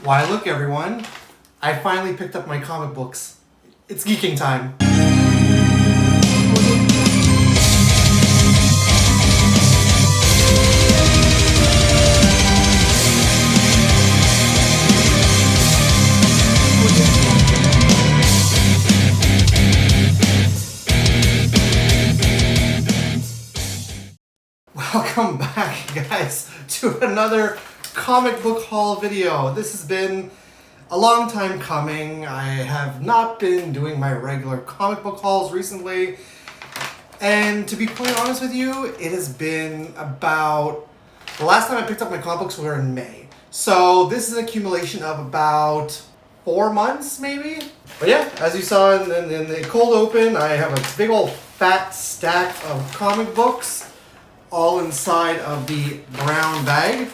Why, look, everyone. I finally picked up my comic books. It's geeking time. Welcome back, guys, to another comic book haul video. This has been a long time coming. I have not been doing my regular comic book hauls recently. And to be quite honest with you, it has been about... The last time I picked up my comic books were in May. So this is an accumulation of about 4 months, maybe? But yeah, as you saw in the cold open, I have a big old fat stack of comic books all inside of the brown bag.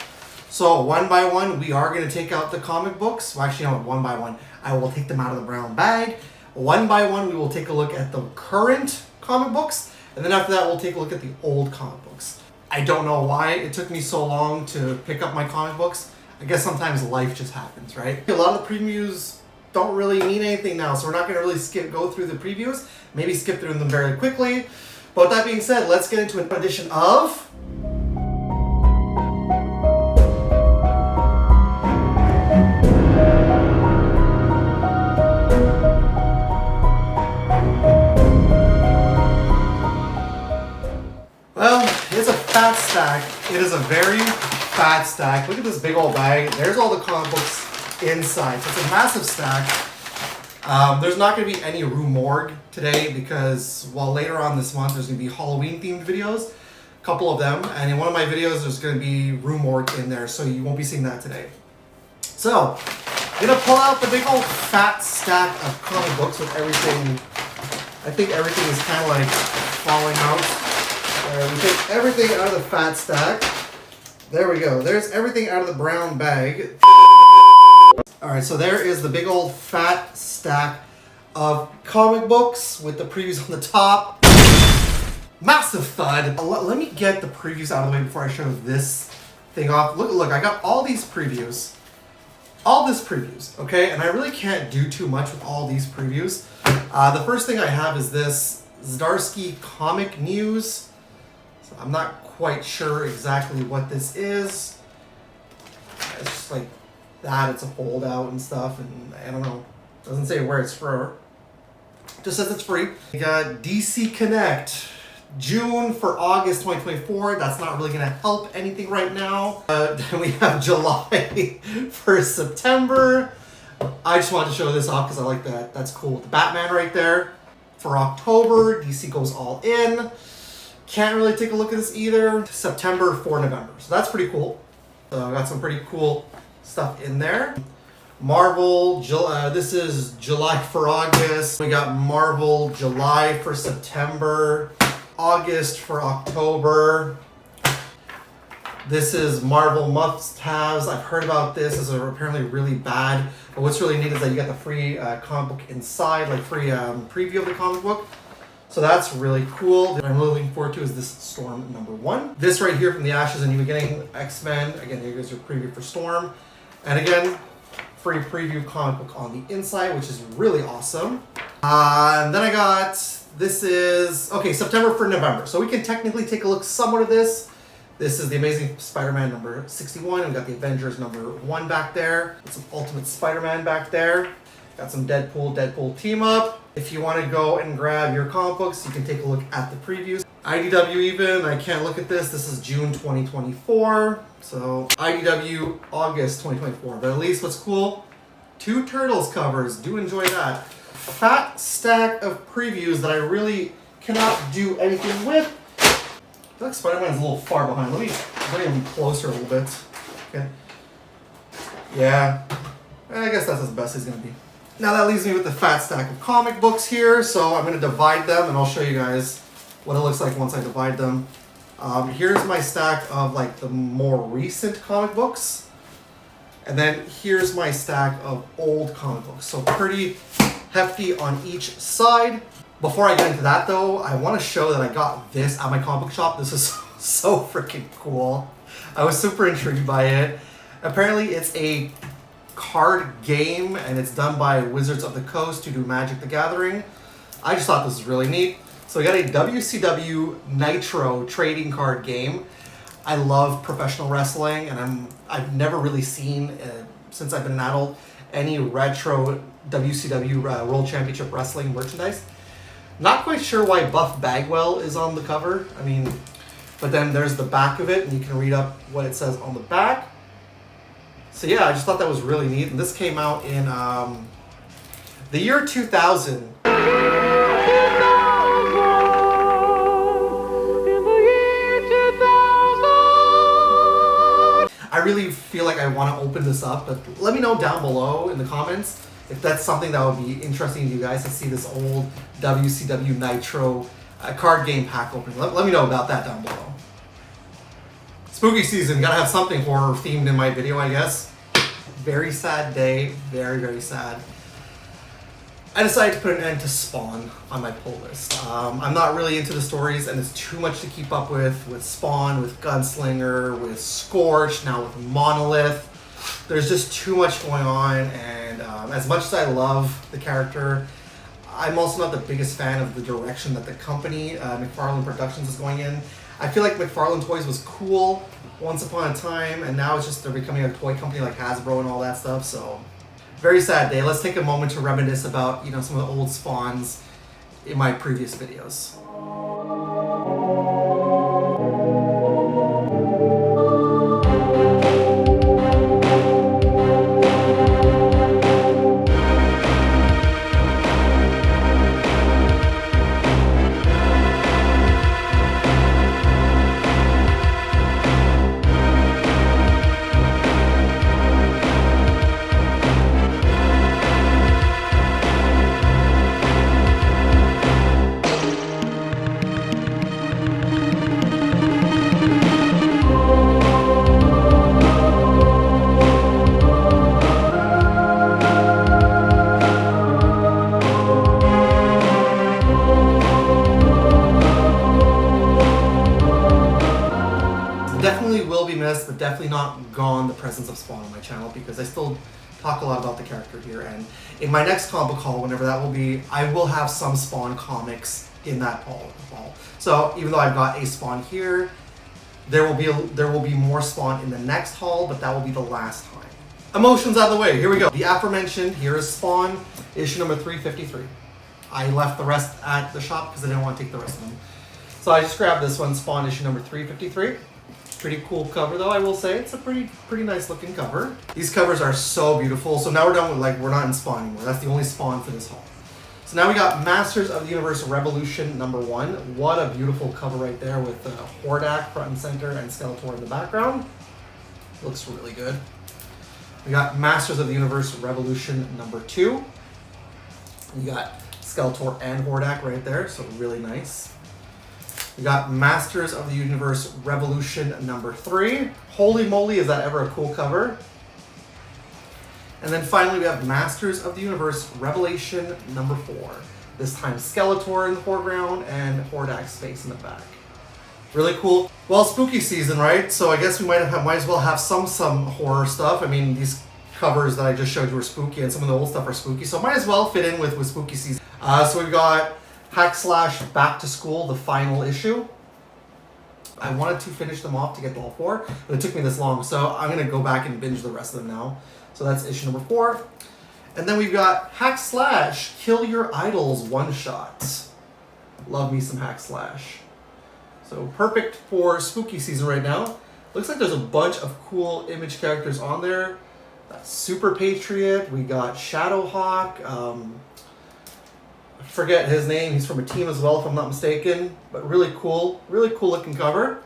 So one by one, we are going to take out the comic books. Well, actually, no, one by one. I will take them out of the brown bag. One by one, we will take a look at the current comic books. And then after that, we'll take a look at the old comic books. I don't know why it took me so long to pick up my comic books. I guess sometimes life just happens, right? A lot of the previews don't really mean anything now, so we're not going to really go through the previews. Maybe skip through them very quickly. But with that being said, let's get into an edition of... Well, it's a fat stack. It is a very fat stack. Look at this big old bag. There's all the comic books inside. So it's a massive stack. There's not going to be any Rue Morgue today because, well, later on this month there's going to be Halloween-themed videos. A couple of them. And in one of my videos there's going to be Rue Morgue in there, so you won't be seeing that today. So, I'm going to pull out the big old fat stack of comic books with everything. I think everything is kind of like falling out. We take everything out of the fat stack. There we go. There's everything out of the brown bag. Alright, so there is the big old fat stack of comic books with the previews on the top. Massive thud. Let me get the previews out of the way before I show this thing off. Look, I got all these previews. All this previews, okay? And I really can't do too much with all these previews. The first thing I have is this Zdarsky Comic News. So I'm not quite sure exactly what this is. It's just like that. It's a fold out and stuff, and I don't know. Doesn't say where it's for. Just says it's free. We got DC Connect, June for August 2024. That's not really gonna help anything right now. Then we have July for September. I just wanted to show this off because I like that. That's cool. The Batman right there. For October, DC goes all in. Can't really take a look at this either. September for November. So that's pretty cool. So I got some pretty cool stuff in there. Marvel, this is July for August. We got Marvel July for September. August for October. This is Marvel must-haves. I've heard about this. This is apparently really bad. But what's really neat is that you get the free comic book inside, like free preview of the comic book. So that's really cool. What I'm really looking forward to is this Storm #1. This right here from the Ashes and New Beginning X-Men. Again, here goes your preview for Storm. And again, free preview comic book on the inside, which is really awesome. And then I got, this is, okay, September for November. So we can technically take a look somewhat at this. This is the Amazing Spider-Man number 61. We got the Avengers #1 back there. Got some Ultimate Spider-Man back there. Got some Deadpool team up. If you want to go and grab your comic books, you can take a look at the previews. IDW even, I can't look at this. This is June 2024. So IDW August 2024. But at least what's cool, 2 Turtles covers. Do enjoy that. Fat stack of previews that I really cannot do anything with. I feel like Spider-Man's a little far behind. Let me bring him closer a little bit. Okay. Yeah. I guess that's as best he's going to be. Now that leaves me with the fat stack of comic books here, so I'm going to divide them and I'll show you guys what it looks like once I divide them. Here's my stack of like the more recent comic books, and then here's my stack of old comic books, so pretty hefty on each side. Before I get into that though, I want to show that I got this at my comic book shop. This is so freaking cool. I was super intrigued by it. Apparently it's a card game, and it's done by Wizards of the Coast to do Magic the Gathering. I just thought this was really neat. So we got a WCW Nitro trading card game. I love professional wrestling, and I've never really seen, since I've been an adult, any retro WCW World Championship Wrestling merchandise. Not quite sure why Buff Bagwell is on the cover. I mean, but then there's the back of it, and you can read up what it says on the back. So yeah, I just thought that was really neat. And this came out in the year 2000. I really feel like I want to open this up, but let me know down below in the comments if that's something that would be interesting to you guys to see this old WCW Nitro card game pack opening. Let me know about that down below. Spooky season, gotta have something horror themed in my video, I guess. Very sad day, very, very sad. I decided to put an end to Spawn on my pull list. I'm not really into the stories, and it's too much to keep up with Spawn, with Gunslinger, with Scorch, now with Monolith. There's just too much going on, and as much as I love the character, I'm also not the biggest fan of the direction that the company, McFarlane Productions, is going in. I feel like McFarlane Toys was cool once upon a time, and now it's just they're becoming a toy company like Hasbro and all that stuff, so very sad day. Let's take a moment to reminisce about, you know, some of the old Spawns in my previous videos. Definitely will be missed, but definitely not gone the presence of Spawn on my channel, because I still talk a lot about the character here. And in my next comic haul, whenever that will be, I will have some Spawn comics in that haul. So even though I've got a Spawn here, there will be more Spawn in the next haul, but that will be the last time. Emotions out of the way. Here we go. The aforementioned, here is Spawn, issue number 353. I left the rest at the shop because I didn't want to take the rest of them. So I just grabbed this one, Spawn issue number 353. Pretty cool cover though, I will say. It's a pretty nice looking cover. These covers are so beautiful. So now we're done with, like, we're not in Spawn anymore. That's the only Spawn for this haul. So now we got Masters of the Universe Revolution number 1. What a beautiful cover right there with Hordak front and center and Skeletor in the background. Looks really good. We got Masters of the Universe Revolution number 2. You got Skeletor and Hordak right there, so really nice. We got Masters of the Universe Revolution number 3. Holy moly, is that ever a cool cover. And then finally we have Masters of the Universe Revelation number 4. This time Skeletor in the foreground and Hordak's face in the back. Really cool. Well, spooky season, right? So I guess we might as well have some horror stuff. I mean, these covers that I just showed you were spooky, and some of the old stuff are spooky, so might as well fit in with spooky season. So we've got Hack Slash Back to School, the final issue. I wanted to finish them off to get to all 4, but it took me this long, so I'm going to go back and binge the rest of them now. So that's issue number 4. And then we've got Hack Slash Kill Your Idols one-shot. Love me some Hack Slash. So perfect for spooky season right now. Looks like there's a bunch of cool Image characters on there. Super Patriot, we got Shadowhawk, I forget his name, he's from a team as well if I'm not mistaken, but really cool looking cover.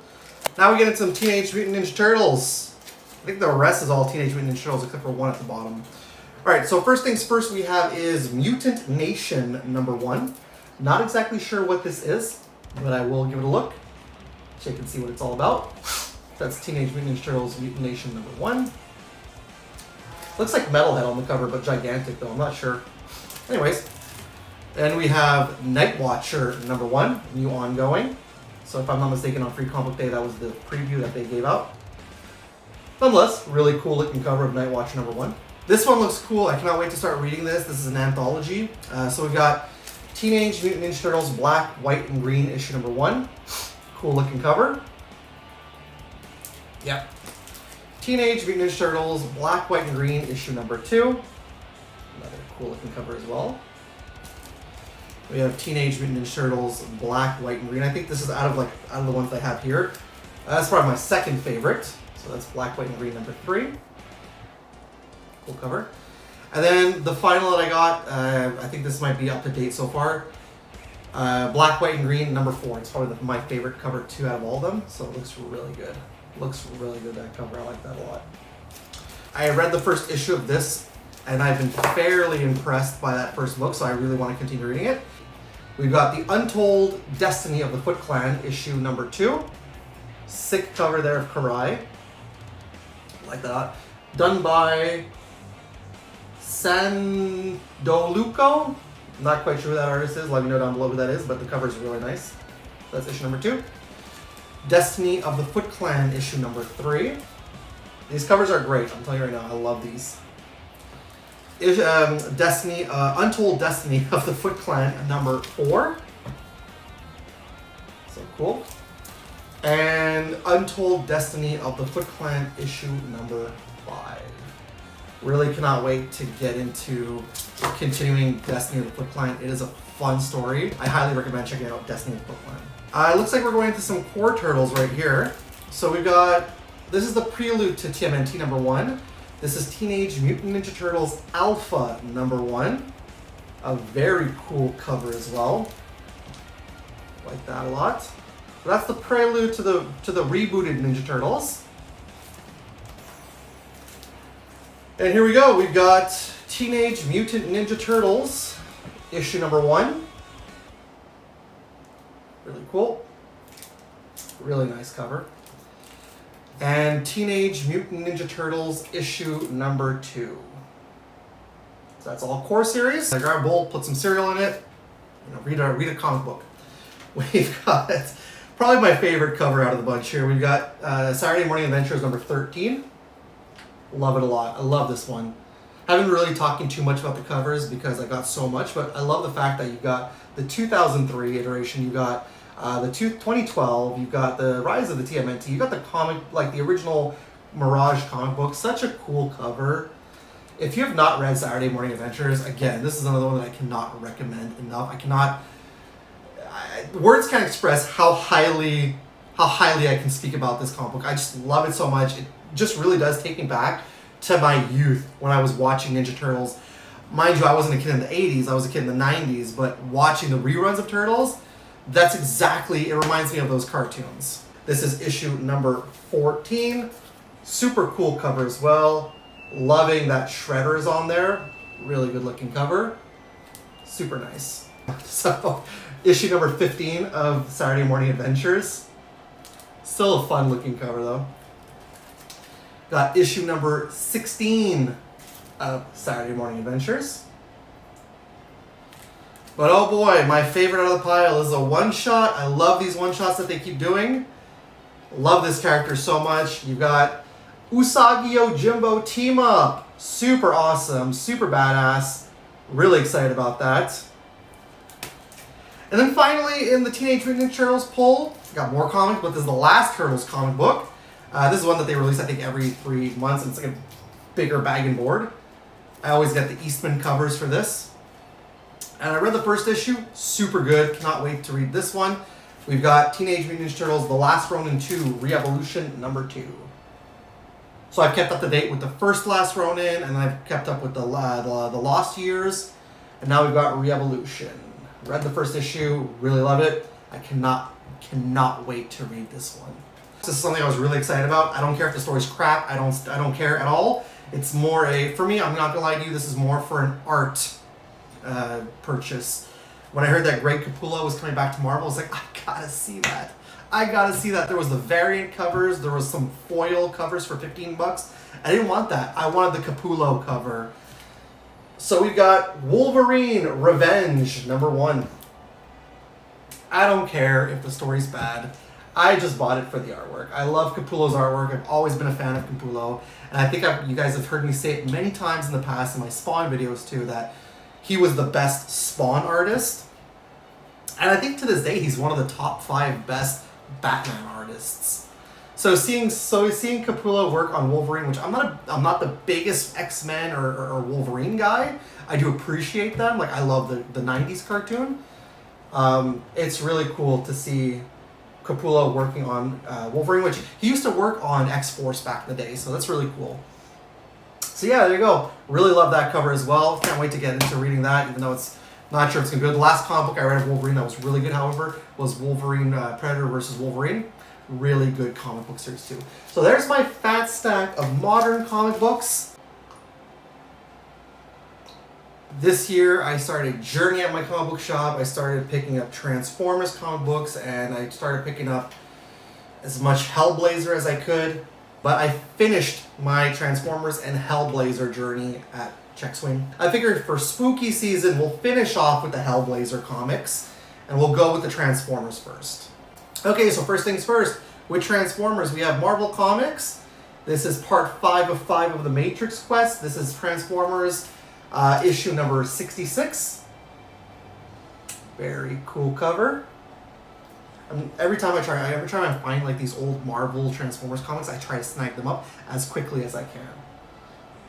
Now we get into some Teenage Mutant Ninja Turtles. I think the rest is all Teenage Mutant Ninja Turtles except for one at the bottom. Alright, so first things first we have is Mutant Nation number 1. Not exactly sure what this is, but I will give it a look so you can see what it's all about. That's Teenage Mutant Ninja Turtles Mutant Nation number 1. Looks like Metalhead on the cover, but gigantic though, I'm not sure. Anyways, then we have Night Watcher number 1, new ongoing. So if I'm not mistaken, on Free Comic Day, that was the preview that they gave out. Nonetheless, really cool looking cover of Night Watcher number 1. This one looks cool. I cannot wait to start reading this. This is an anthology. So we've got Teenage Mutant Ninja Turtles Black, White, and Green issue number 1. Cool looking cover. Yep. Teenage Mutant Ninja Turtles Black, White, and Green issue number 2. Another cool looking cover as well. We have Teenage Mutant Ninja Turtles Black, White, and Green. I think this is out of the ones I have here. That's probably my second favorite. So that's Black, White, and Green number 3. Cool cover. And then the final that I got, I think this might be up to date so far. Black, White, and Green number 4. It's probably my favorite cover too out of all of them. So it looks really good. Looks really good, that cover. I like that a lot. I read the first issue of this, and I've been fairly impressed by that first book, so I really want to continue reading it. We've got The Untold Destiny of the Foot Clan issue number 2. Sick cover there of Karai. Like that. Done by Sandoluco. Not quite sure who that artist is. Let me know down below who that is, but the cover is really nice. That's issue number 2. Destiny of the Foot Clan issue number 3. These covers are great. I'm telling you right now, I love these. Destiny, Untold Destiny of the Foot Clan number 4. So cool. And Untold Destiny of the Foot Clan issue number 5. Really cannot wait to get into continuing Destiny of the Foot Clan. It is a fun story. I highly recommend checking out Destiny of the Foot Clan. It looks like we're going into some core turtles right here. So we've got, this is the prelude to TMNT number 1. This is Teenage Mutant Ninja Turtles Alpha number 1. A very cool cover as well. Like that a lot. So that's the prelude to the rebooted Ninja Turtles. And here we go. We've got Teenage Mutant Ninja Turtles issue number 1. Really cool. Really nice cover. And Teenage Mutant Ninja Turtles issue number 2. So that's all core series. I grab a bowl, put some cereal in it, read a comic book. We've got probably my favorite cover out of the bunch here. We've got Saturday Morning Adventures number 13. Love it a lot. I love this one. Haven't really talking too much about the covers because I got so much, but I love the fact that you got the 2003 iteration, you got the 2012, you've got the Rise of the TMNT, you got the comic, like the original Mirage comic book. Such a cool cover. If you have not read Saturday Morning Adventures, again, this is another one that I cannot recommend enough. Words can't express how highly I can speak about this comic book. I just love it so much. It just really does take me back to my youth when I was watching Ninja Turtles. Mind you, I wasn't a kid in the 80s, I was a kid in the 90s, but watching the reruns of Turtles, that's exactly, it reminds me of those cartoons. This is issue number 14. Super cool cover as well. Loving that Shredder is on there. Really good looking cover. Super nice. So, issue number 15 of Saturday Morning Adventures. Still a fun looking cover though. Got issue number 16 of Saturday Morning Adventures. But oh boy, my favorite out of the pile is a one-shot. I love these one-shots that they keep doing. Love this character so much. You've got Usagi Yojimbo Team Up. Super awesome, super badass. Really excited about that. And then finally, in the Teenage Mutant Ninja Turtles poll, got more comics, but this is the last Turtles comic book. This is one that they release, I think, every 3 months, and it's like a bigger bag and board. I always get the Eastman covers for this. And I read the first issue, super good. Cannot wait to read this one. We've got Teenage Mutant Ninja Turtles The Last Ronin 2, Re-Evolution number 2. So I've kept up to date with the first Last Ronin, and I've kept up with the Lost Years, and now we've got Re-Evolution. Read the first issue, really love it. I cannot wait to read this one. This is something I was really excited about. I don't care if the story's crap. I don't care at all. It's more for me, I'm not gonna lie to you, this is more for an art purchase. When I heard that Greg Capullo was coming back to Marvel, I was like, I gotta see that. I gotta see that. There was the variant covers, there was some foil covers for 15 bucks. I didn't want that. I wanted the Capullo cover. So we've got Wolverine Revenge number 1. I don't care if the story's bad. I just bought it for the artwork. I love Capullo's artwork. I've always been a fan of Capullo. And I think you guys have heard me say it many times in the past in my Spawn videos too, that he was the best Spawn artist. And I think to this day, he's one of the top 5 best Batman artists. So seeing Capullo work on Wolverine, which I'm not the biggest X-Men or Wolverine guy. I do appreciate them. Like, I love the 90s cartoon. It's really cool to see Capullo working on Wolverine, which he used to work on X-Force back in the day, so that's really cool. So yeah, there you go. Really love that cover as well. Can't wait to get into reading that, even though it's not sure it's going to be good. The last comic book I read of Wolverine that was really good, however, was Wolverine Predator versus Wolverine. Really good comic book series too. So there's my fat stack of modern comic books. This year, I started journeying at my comic book shop. I started picking up Transformers comic books, and I started picking up as much Hellblazer as I could. But I finished my Transformers and Hellblazer journey at Checkswing. I figured for spooky season, we'll finish off with the Hellblazer comics, and we'll go with the Transformers first. Okay, so first things first, with Transformers, we have Marvel Comics. This is part 5 of 5 of the Matrix Quest. This is Transformers issue number 66. Very cool cover. Every time I find like these old Marvel Transformers comics, I try to snag them up as quickly as I can.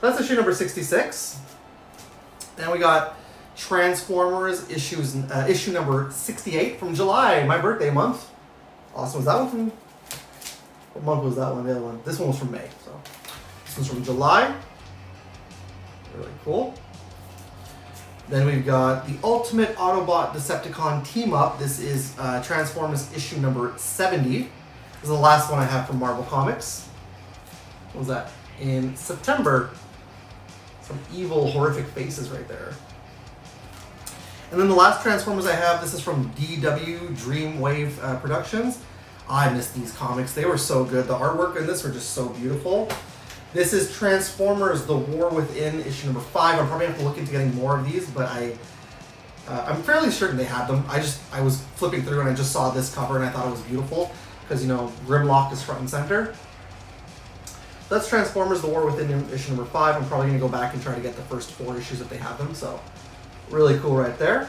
So that's issue number 66. Then we got Transformers issue number 68 from July, my birthday month. Awesome. Was that one from... What month was that one? The other one. This one was from May. So this one's from July. Really cool. Then we've got the Ultimate Autobot Decepticon Team Up. This is Transformers issue number 70. This is the last one I have from Marvel Comics. What was that? In September. Some evil, horrific faces right there. And then the last Transformers I have, this is from DW Dreamwave Productions. I missed these comics. They were so good. The artwork in this were just so beautiful. This is Transformers The War Within, issue number 5. I'm probably going to have to look into getting more of these, but I'm fairly certain they had them. I was flipping through and I just saw this cover and I thought it was beautiful because, you know, Grimlock is front and center. That's Transformers The War Within, issue number 5. I'm probably going to go back and try to get the first 4 issues if they have them, so really cool right there.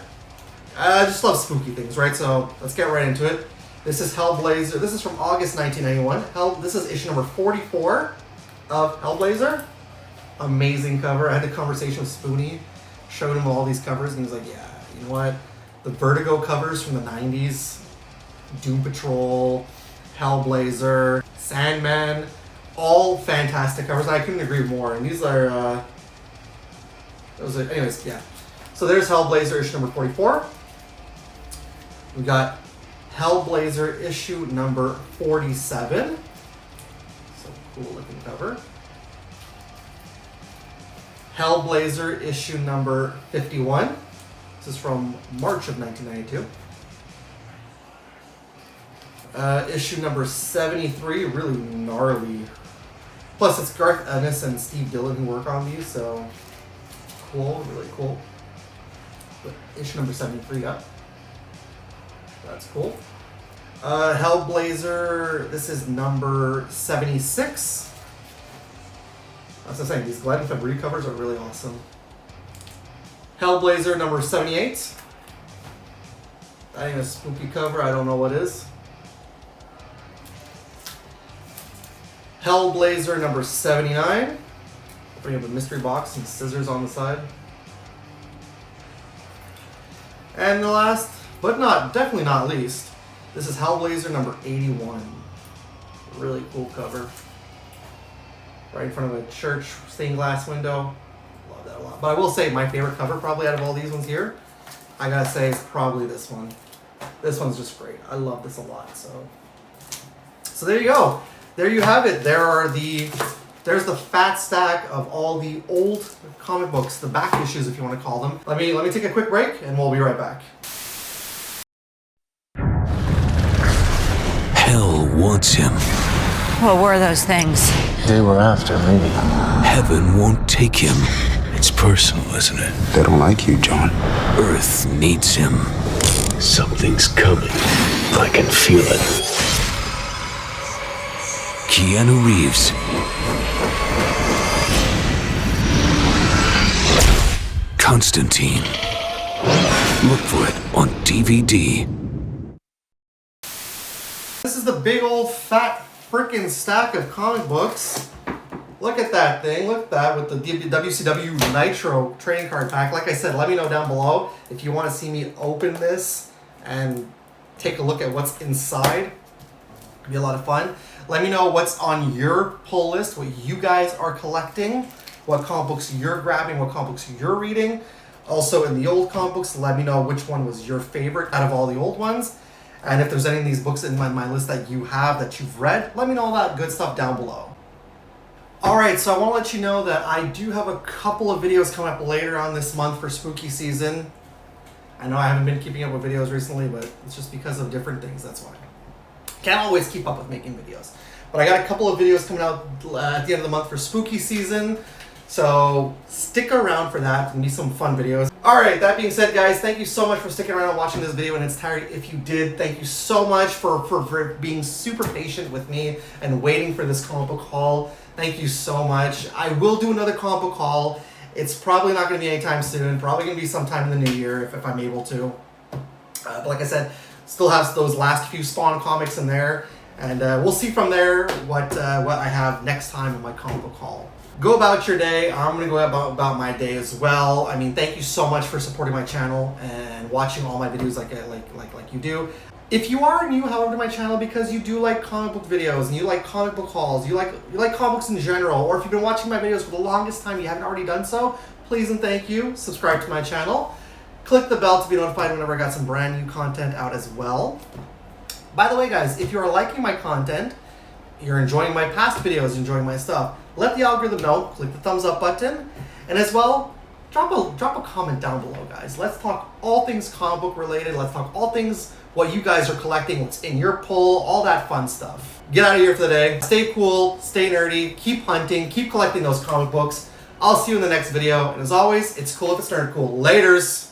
I just love spooky things, right? So let's get right into it. This is Hellblazer. This is from August 1991. This is issue number 44 of Hellblazer. Amazing cover. I had a conversation with Spoonie, showed him all these covers, and he was like, yeah, you know what? The Vertigo covers from the 90s, Doom Patrol, Hellblazer, Sandman, all fantastic covers. I couldn't agree more. And these are, anyways, yeah. So there's Hellblazer issue number 44. We got Hellblazer issue number 47. So cool looking cover. Hellblazer issue number 51. This is from March of 1992. Issue number 73, really gnarly. Plus it's Garth Ennis and Steve Dillon who work on these, so cool, really cool. But issue number 73 up. That's cool. Hellblazer, this is number 76. As I was saying, these Glenn Fabry covers are really awesome. Hellblazer number 78. That ain't a spooky cover, I don't know what is. Hellblazer number 79. We have a mystery box and scissors on the side. And the last, but definitely not least, this is Hellblazer number 81. Really cool cover. Right in front of a church stained glass window. Love that a lot. But I will say my favorite cover probably out of all these ones here, I gotta say, is probably this one. This one's just great. I love this a lot. So there you go. There you have it. There's the fat stack of all the old comic books, the back issues if you want to call them. Let me take a quick break and we'll be right back. Hell wants him. What were those things? They were after me. Heaven won't take him. It's personal, isn't it? They don't like you, John. Earth needs him. Something's coming. I can feel it. Keanu Reeves. Constantine. Look for it on DVD. This is the big old fat frickin' stack of comic books. Look at that thing. Look at that with the WCW Nitro trading card pack. Like I said, let me know down below if you want to see me open this and take a look at what's inside. It'll be a lot of fun. Let me know what's on your pull list, what you guys are collecting, what comic books you're grabbing, what comic books you're reading. Also, in the old comic books, let me know which one was your favorite out of all the old ones. And if there's any of these books in my list that you have, that you've read, let me know all that good stuff down below. Alright, so I want to let you know that I do have a couple of videos coming up later on this month for spooky season. I know I haven't been keeping up with videos recently, but it's just because of different things, that's why. Can't always keep up with making videos. But I got a couple of videos coming out at the end of the month for spooky season. So stick around for that. There'll be some fun videos. Alright, that being said, guys, thank you so much for sticking around and watching this video in its entirety. If you did, thank you so much for being super patient with me and waiting for this comic book haul. Thank you so much. I will do another comic book haul. It's probably not going to be anytime soon. Probably going to be sometime in the new year if I'm able to. But like I said, still have those last few Spawn comics in there. And we'll see from there what I have next time in my comic book haul. Go about your day. I'm going to go about my day as well. I mean, thank you so much for supporting my channel and watching all my videos like you do. If you are new, however, to my channel because you do like comic book videos and you like comic book hauls, you like comic books in general, or if you've been watching my videos for the longest time, you haven't already done so, please and thank you. Subscribe to my channel. Click the bell to be notified whenever I got some brand new content out as well. By the way, guys, if you are liking my content, you're enjoying my past videos, enjoying my stuff, let the algorithm know. Click the thumbs up button, and as well, drop a comment down below, guys. Let's talk all things comic book related. Let's talk all things what you guys are collecting, what's in your pull, all that fun stuff. Get out of here for the day. Stay cool, stay nerdy, keep hunting, keep collecting those comic books. I'll see you in the next video, and as always, it's cool if it's nerd cool. Laters.